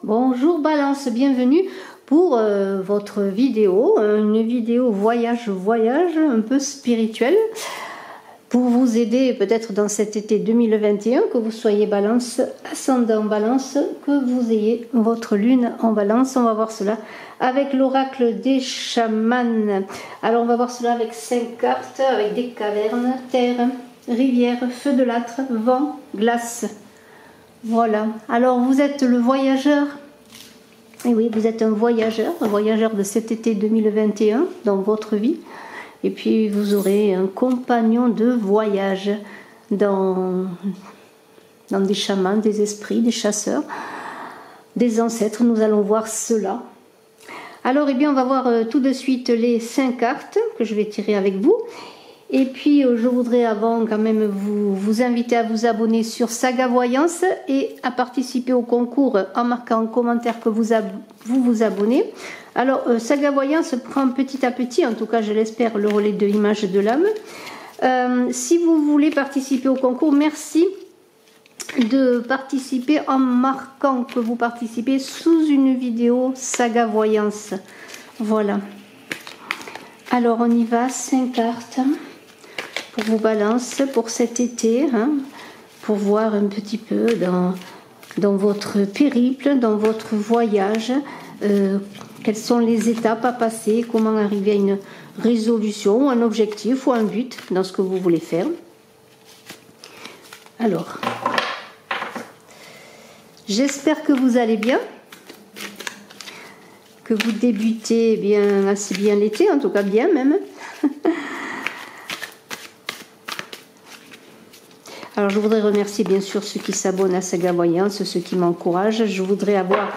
Bonjour Balance, bienvenue pour votre vidéo, une vidéo voyage un peu spirituelle pour vous aider peut-être dans cet été 2021, que vous soyez Balance, ascendant Balance, que vous ayez votre lune en Balance. On va voir cela avec l'oracle des chamans. Alors on va voir cela avec 5 cartes, avec des cavernes, terre, rivière, feu de l'âtre, vent, glace. Voilà, alors vous êtes le voyageur, et oui, vous êtes un voyageur de cet été 2021 dans votre vie, et puis vous aurez un compagnon de voyage dans des chamans, des esprits, des chasseurs, des ancêtres. Nous allons voir cela. Alors, eh bien, on va voir tout de suite les 5 cartes que je vais tirer avec vous. Et puis, je voudrais avant quand même vous inviter à vous abonner sur Saga Voyance et à participer au concours en marquant en commentaire que vous abonnez. Alors, Saga Voyance prend petit à petit, en tout cas je l'espère, le relais de l'image de l'âme. Si vous voulez participer au concours, merci de participer en marquant que vous participez sous une vidéo Saga Voyance. Voilà. Alors, on y va, 5 cartes. Pour vous Balance pour cet été, pour voir un petit peu dans votre périple, dans votre voyage, quelles sont les étapes à passer, comment arriver à une résolution, un objectif ou un but dans ce que vous voulez faire. Alors, j'espère que vous allez bien, que vous débutez bien, assez bien l'été, en tout cas bien même. Alors, je voudrais remercier bien sûr ceux qui s'abonnent à Saga Voyance, ceux qui m'encouragent. Je voudrais avoir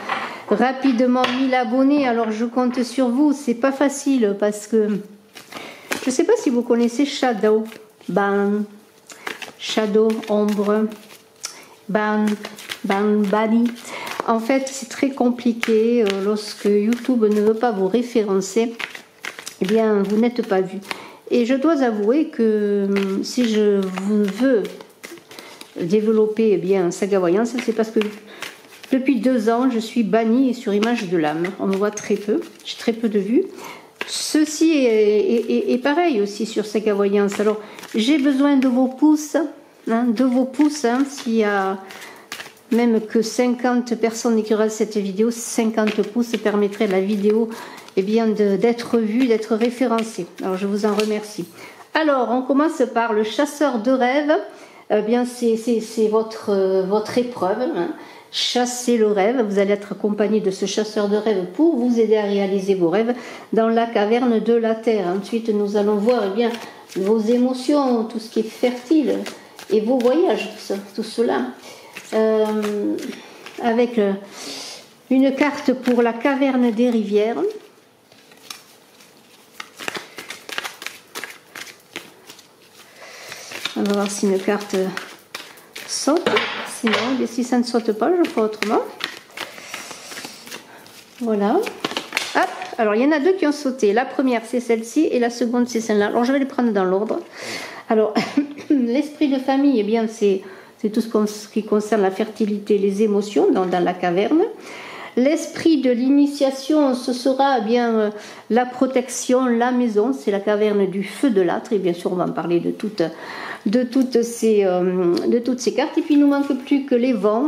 rapidement 1000 abonnés. Alors, je compte sur vous. C'est pas facile parce que je ne sais pas si vous connaissez Shadow, Shadow, ombre, Bani. En fait, c'est très compliqué. Lorsque YouTube ne veut pas vous référencer, eh bien, vous n'êtes pas vu. Et je dois avouer que si je veux développer bien Saga Voyance, c'est parce que depuis 2 ans je suis bannie sur Image de l'âme. On me voit très peu, j'ai très peu de vues. Ceci est pareil aussi sur Saga Voyance. Alors j'ai besoin de vos pouces, s'il y a même que 50 personnes qui regardent cette vidéo, 50 pouces permettraient à la vidéo d'être vue, d'être référencée. Alors je vous en remercie. Alors on commence par le chasseur de rêves. C'est votre épreuve, chasser le rêve. Vous allez être accompagné de ce chasseur de rêve pour vous aider à réaliser vos rêves dans la caverne de la terre. Ensuite, nous allons voir vos émotions, tout ce qui est fertile, et vos voyages, tout cela. Avec une carte pour la caverne des rivières. On va voir si une carte saute. Sinon, si ça ne saute pas, je ferai autrement. Voilà. Hop. Alors, il y en a 2 qui ont sauté. La première, c'est celle-ci, et la seconde, c'est celle-là. Alors, je vais les prendre dans l'ordre. Alors, l'esprit de famille, eh bien, c'est tout ce qui concerne la fertilité, les émotions dans la caverne. L'esprit de l'initiation, ce sera la protection, la maison, c'est la caverne du feu de l'âtre, et bien sûr on va en parler de toutes ces cartes. Et puis il ne nous manque plus que les vents,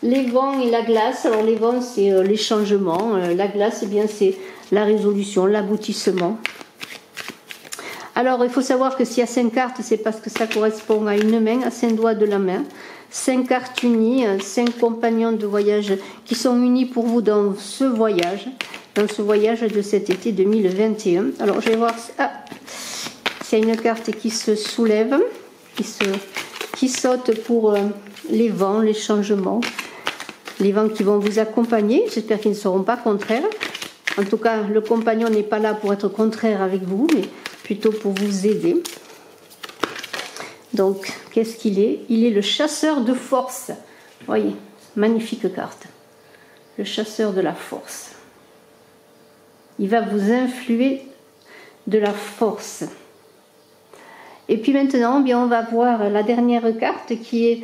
les vents et la glace. Alors les vents, c'est les changements, la glace, eh bien c'est la résolution, l'aboutissement. Alors il faut savoir que s'il y a 5 cartes, c'est parce que ça correspond à une main, à 5 doigts de la main. 5 cartes unies, 5 compagnons de voyage qui sont unis pour vous dans ce voyage de cet été 2021. Alors je vais voir s'il y a une carte qui se soulève, qui saute pour les vents, les changements, les vents qui vont vous accompagner. J'espère qu'ils ne seront pas contraires. En tout cas, le compagnon n'est pas là pour être contraire avec vous, mais plutôt pour vous aider. Donc, qu'est-ce qu'il est? Il est le chasseur de force. Voyez, magnifique carte. Le chasseur de la force. Il va vous influer de la force. Et puis maintenant, on va voir la dernière carte qui est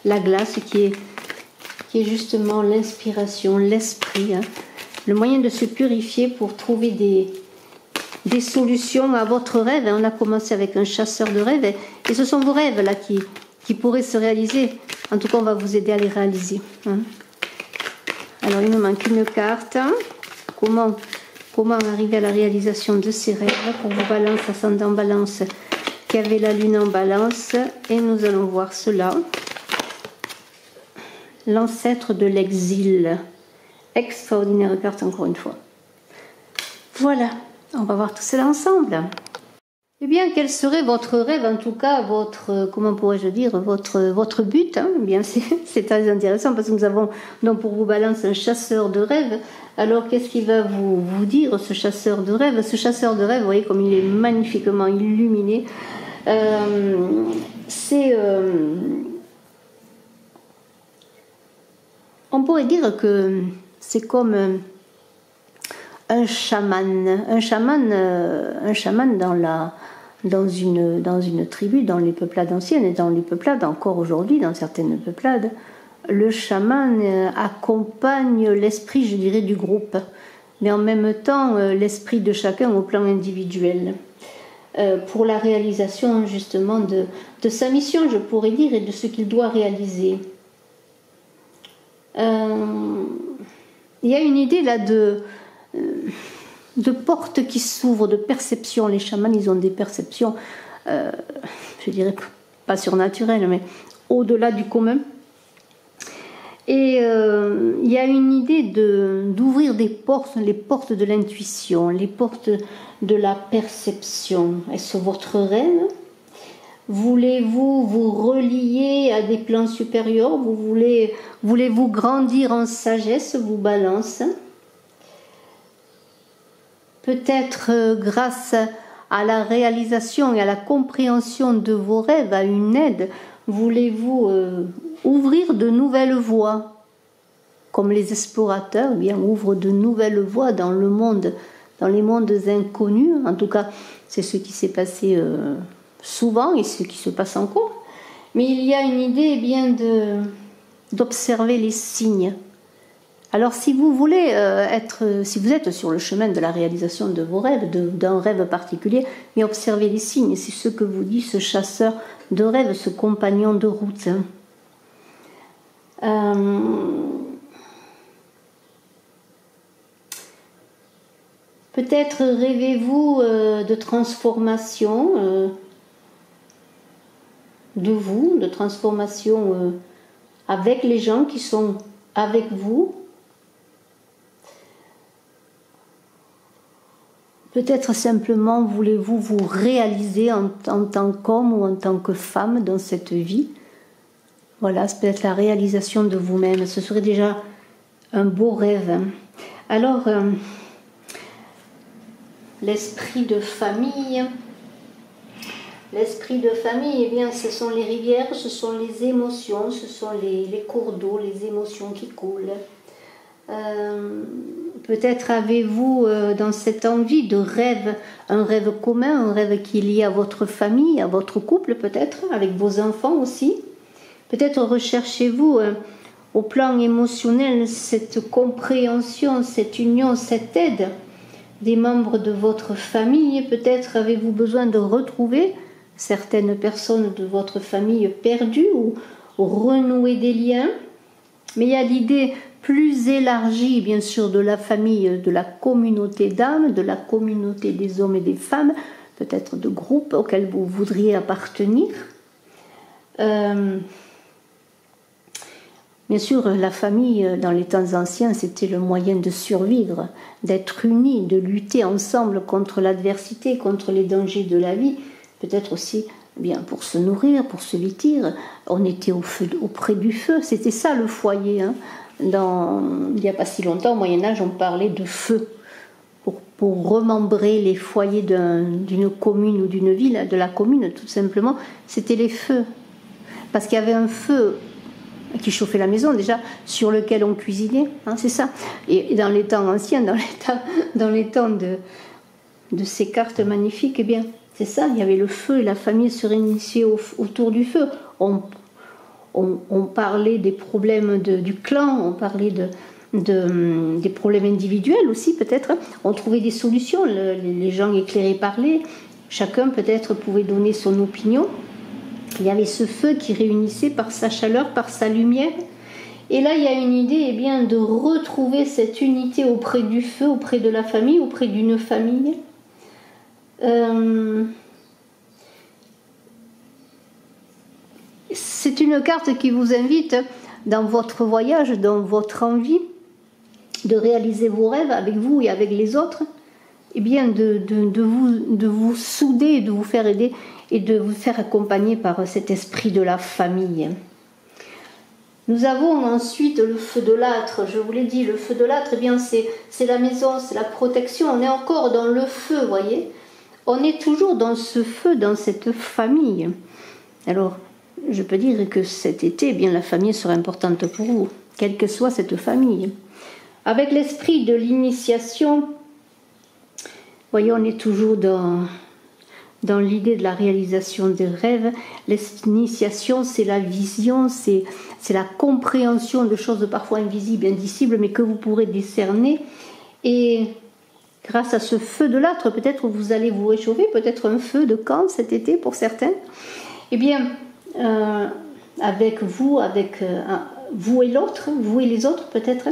la glace, qui est qui est justement l'inspiration, l'esprit, hein, le moyen de se purifier pour trouver des solutions à votre rêve. On a commencé avec un chasseur de rêves et ce sont vos rêves là qui pourraient se réaliser. En tout cas, on va vous aider à les réaliser. Hein. Alors, il nous manque une carte. Comment arriver à la réalisation de ces rêves pour vos balances, ascendant balance, qui avait la lune en balance. Et nous allons voir cela. L'ancêtre de l'exil. Extraordinaire carte encore une fois. Voilà, on va voir tout cela ensemble. Eh bien, quel serait votre rêve, en tout cas, votre, comment pourrais-je dire, votre but, hein. Eh bien, c'est très intéressant parce que nous avons, donc pour vous balance, un chasseur de rêve. Alors, qu'est-ce qu'il va vous dire, ce chasseur de rêve? Ce chasseur de rêve, vous voyez comme il est magnifiquement illuminé. On pourrait dire que c'est comme un chaman dans une tribu, dans les peuplades anciennes et dans les peuplades encore aujourd'hui, dans certaines peuplades, le chaman accompagne l'esprit, je dirais, du groupe, mais en même temps l'esprit de chacun au plan individuel, pour la réalisation justement de sa mission, je pourrais dire, et de ce qu'il doit réaliser. Il y a une idée là de portes qui s'ouvrent, de perception. Les chamans, ils ont des perceptions, je dirais pas surnaturelles, mais au-delà du commun. Et il y a une idée d'ouvrir des portes, les portes de l'intuition, les portes de la perception. Est-ce votre rêve? Voulez-vous vous relier à des plans supérieurs? Voulez-vous grandir en sagesse, vous balance? Peut-être grâce à la réalisation et à la compréhension de vos rêves, à une aide, voulez-vous ouvrir de nouvelles voies? Comme les explorateurs, eh bien, ouvrent de nouvelles voies dans le monde, dans les mondes inconnus. En tout cas, c'est ce qui s'est passé souvent et ce qui se passe encore. Mais il y a une idée eh bien d'observer les signes. Alors si vous voulez si vous êtes sur le chemin de la réalisation de vos rêves, d'un rêve particulier, mais observez les signes. C'est ce que vous dit ce chasseur de rêves, ce compagnon de route. Peut-être rêvez-vous de transformation de vous, de transformation avec les gens qui sont avec vous. Peut-être simplement voulez-vous vous réaliser en tant qu'homme ou en tant que femme dans cette vie. Voilà, c'est peut-être la réalisation de vous-même. Ce serait déjà un beau rêve. Alors, l'esprit de famille. L'esprit de famille, eh bien, ce sont les rivières, ce sont les émotions, ce sont les cours d'eau, les émotions qui coulent. Peut-être avez-vous dans cette envie de rêve, un rêve commun, un rêve qui est lié à votre famille, à votre couple peut-être, avec vos enfants aussi. Peut-être recherchez-vous au plan émotionnel cette compréhension, cette union, cette aide des membres de votre famille. Peut-être avez-vous besoin de retrouver certaines personnes de votre famille perdues ou renouer des liens. Mais il y a l'idée plus élargie, bien sûr, de la famille, de la communauté d'âmes, de la communauté des hommes et des femmes, peut-être de groupes auxquels vous voudriez appartenir. Bien sûr, la famille, dans les temps anciens, c'était le moyen de survivre, d'être unis, de lutter ensemble contre l'adversité, contre les dangers de la vie. Peut-être aussi bien pour se nourrir, pour se vêtir. On était auprès du feu. C'était ça le foyer. Hein. Il n'y a pas si longtemps, au Moyen-Âge, on parlait de feu. Pour remembrer les foyers d'une commune ou d'une ville, de la commune, tout simplement, c'était les feux. Parce qu'il y avait un feu qui chauffait la maison déjà, sur lequel on cuisinait, hein, c'est ça. Et dans les temps anciens, dans les temps de ces cartes magnifiques, eh bien, c'est ça, il y avait le feu et la famille se réunissait autour du feu. On on parlait des problèmes du clan, on parlait des problèmes individuels aussi peut-être. On trouvait des solutions, les gens éclairés parlaient, chacun peut-être pouvait donner son opinion. Il y avait ce feu qui réunissait par sa chaleur, par sa lumière. Et là, il y a une idée, bien, de retrouver cette unité auprès du feu, auprès de la famille, auprès d'une famille. C'est une carte qui vous invite dans votre voyage, dans votre envie de réaliser vos rêves avec vous et avec les autres, et bien de vous souder, de vous faire aider et de vous faire accompagner par cet esprit de la famille. Nous avons ensuite le feu de l'âtre. Je vous l'ai dit, le feu de l'âtre, eh bien c'est la maison, c'est la protection. On est encore dans le feu, vous voyez. On est toujours dans ce feu, dans cette famille. Alors, je peux dire que cet été, eh bien, la famille sera importante pour vous, quelle que soit cette famille. Avec l'esprit de l'initiation, voyez, on est toujours dans l'idée de la réalisation des rêves. L'initiation, c'est la vision, c'est la compréhension de choses parfois invisibles, indicibles, mais que vous pourrez discerner. Et grâce à ce feu de l'âtre, peut-être vous allez vous réchauffer, peut-être un feu de camp cet été pour certains. Eh bien, avec vous et l'autre, vous et les autres peut-être,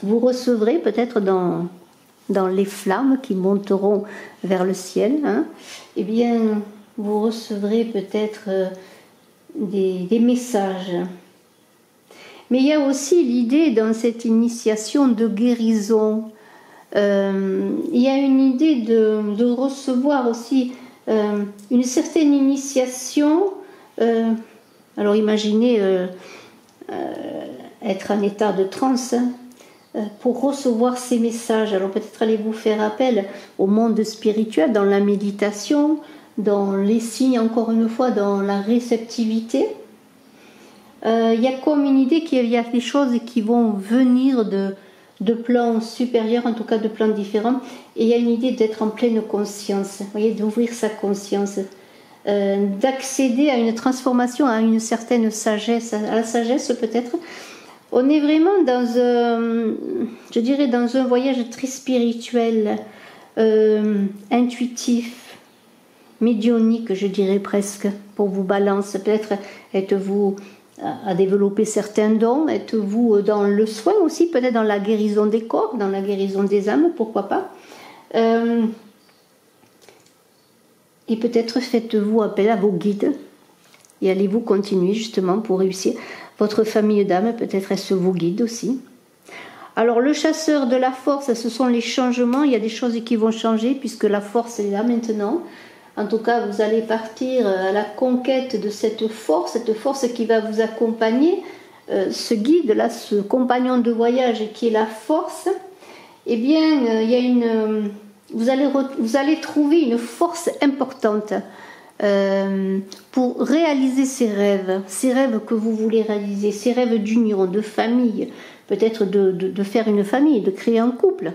vous recevrez peut-être dans les flammes qui monteront vers le ciel, eh bien, vous recevrez peut-être des messages. Mais il y a aussi l'idée dans cette initiation de guérison. Il y a une idée de recevoir aussi une certaine initiation. Alors imaginez être en état de transe, pour recevoir ces messages. Alors peut-être allez-vous faire appel au monde spirituel, dans la méditation, dans les signes, encore une fois, dans la réceptivité. Il y a comme une idée qu'il y a des choses qui vont venir de plans supérieurs, en tout cas de plans différents, et il y a une idée d'être en pleine conscience, vous voyez, d'ouvrir sa conscience, d'accéder à une transformation, à une certaine sagesse, à la sagesse peut-être. On est vraiment je dirais, dans un voyage très spirituel, intuitif, médiumnique, je dirais presque, pour vous balance. Peut-être êtes-vous à développer certains dons, êtes-vous dans le soin aussi, peut-être dans la guérison des corps, dans la guérison des âmes, pourquoi pas. Et peut-être faites-vous appel à vos guides et allez-vous continuer justement pour réussir. Votre famille d'âmes, peut-être est-ce vos guides aussi. Alors le chasseur de la force, ce sont les changements. Il y a des choses qui vont changer puisque la force est là maintenant. En tout cas, vous allez partir à la conquête de cette force qui va vous accompagner. Ce guide-là, ce compagnon de voyage qui est la force, eh bien, il y a vous allez trouver une force importante pour réaliser ces rêves que vous voulez réaliser, ces rêves d'union, de famille, peut-être de faire une famille, de créer un couple.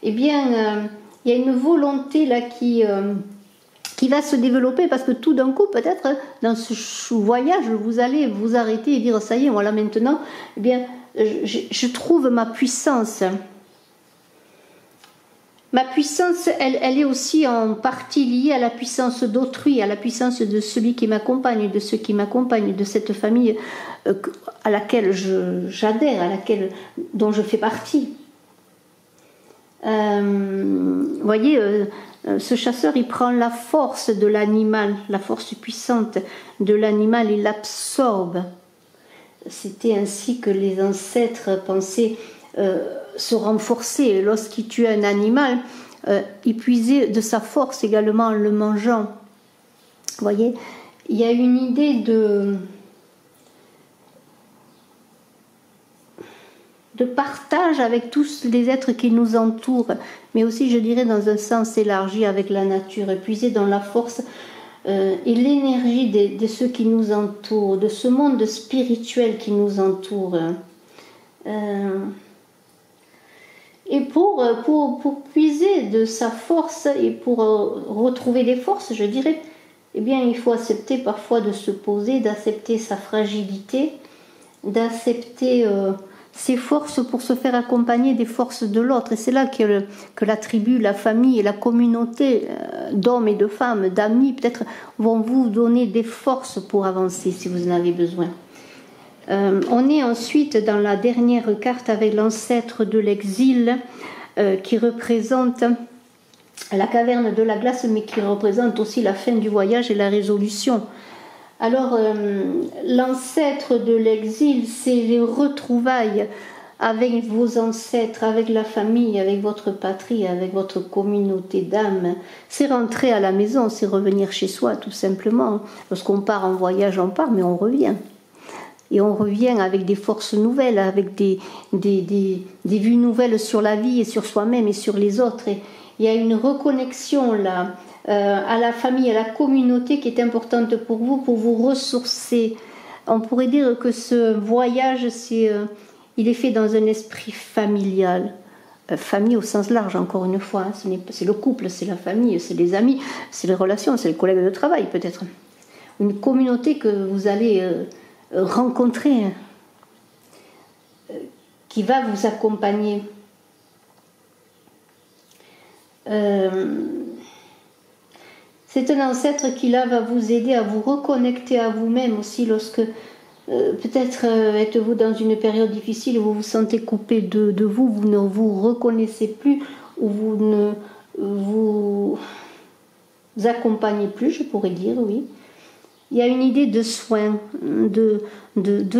Eh bien, il y a une volonté là qui va se développer parce que tout d'un coup, peut-être, dans ce voyage, vous allez vous arrêter et dire, ça y est, voilà maintenant, eh bien, je trouve ma puissance. Ma puissance, elle est aussi en partie liée à la puissance d'autrui, à la puissance de celui qui m'accompagne, de ceux qui m'accompagnent, de cette famille à laquelle j'adhère, dont je fais partie. Vous voyez, ce chasseur, il prend la force de l'animal, la force puissante de l'animal, il l'absorbe. C'était ainsi que les ancêtres pensaient se renforcer. Lorsqu'il tuait un animal, il puisait de sa force également en le mangeant. Vous voyez, il y a une idée de partage avec tous les êtres qui nous entourent, mais aussi, je dirais, dans un sens élargi avec la nature, puiser dans la force et l'énergie de ceux qui nous entourent, de ce monde spirituel qui nous entoure. Et pour puiser de sa force et pour retrouver des forces, je dirais, eh bien, il faut accepter parfois de se poser, d'accepter sa fragilité, d'accepter ses forces pour se faire accompagner des forces de l'autre. Et c'est là que la tribu, la famille et la communauté d'hommes et de femmes, d'amis, peut-être vont vous donner des forces pour avancer si vous en avez besoin. On est ensuite dans la dernière carte avec l'ancêtre de l'exil qui représente la caverne de la glace, mais qui représente aussi la fin du voyage et la résolution. Alors, l'ancêtre de l'exil, c'est les retrouvailles avec vos ancêtres, avec la famille, avec votre patrie, avec votre communauté d'âme. C'est rentrer à la maison, c'est revenir chez soi, tout simplement. Lorsqu'on part en voyage, on part, mais on revient. Et on revient avec des forces nouvelles, avec des vues nouvelles sur la vie et sur soi-même et sur les autres. Et il y a une reconnexion là, à la famille, à la communauté qui est importante pour vous ressourcer. On pourrait dire que ce voyage, il est fait dans un esprit familial. Famille au sens large, encore une fois. Hein. C'est le couple, c'est la famille, c'est les amis, c'est les relations, c'est les collègues de travail peut-être. Une communauté que vous allez rencontrer, qui va vous accompagner. C'est un ancêtre qui là va vous aider à vous reconnecter à vous-même aussi lorsque peut-être êtes-vous dans une période difficile où vous vous sentez coupé de vous, vous ne vous reconnaissez plus, ou vous ne vous accompagnez plus, je pourrais dire, oui. Il y a une idée de soin, de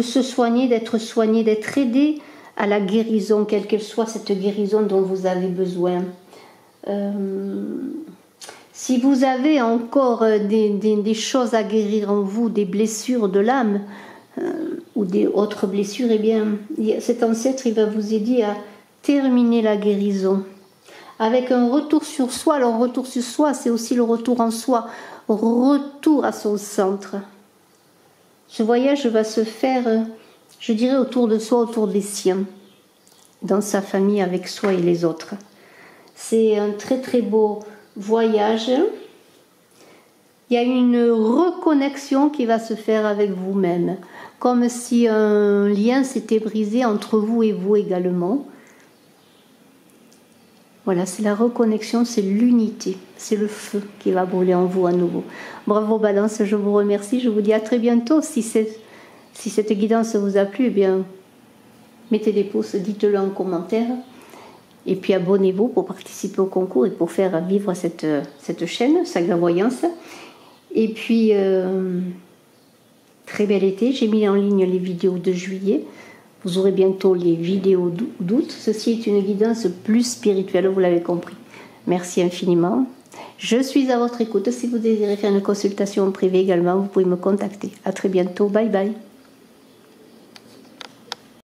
se soigner, d'être aidé à la guérison, quelle qu'elle soit cette guérison dont vous avez besoin. Si vous avez encore des choses à guérir en vous, des blessures de l'âme ou des autres blessures, eh bien, cet ancêtre il va vous aider à terminer la guérison. Avec un retour sur soi, alors retour sur soi, c'est aussi le retour en soi, retour à son centre. Ce voyage va se faire, je dirais, autour de soi, autour des siens, dans sa famille, avec soi et les autres. C'est un très très beau voyage. Il y a une reconnexion qui va se faire avec vous-même, comme si un lien s'était brisé entre vous et vous également. Voilà, c'est la reconnexion, c'est l'unité, c'est le feu qui va brûler en vous à nouveau. Bravo Balance, je vous remercie, je vous dis à très bientôt. Si cette guidance vous a plu, eh bien, mettez des pouces, dites-le en commentaire. Et puis abonnez-vous pour participer au concours et pour faire vivre cette chaîne, Saga Voyance. Et puis, très bel été, j'ai mis en ligne les vidéos de juillet. Vous aurez bientôt les vidéos d'août. Ceci est une guidance plus spirituelle, vous l'avez compris. Merci infiniment. Je suis à votre écoute. Si vous désirez faire une consultation privée également, vous pouvez me contacter. À très bientôt. Bye bye.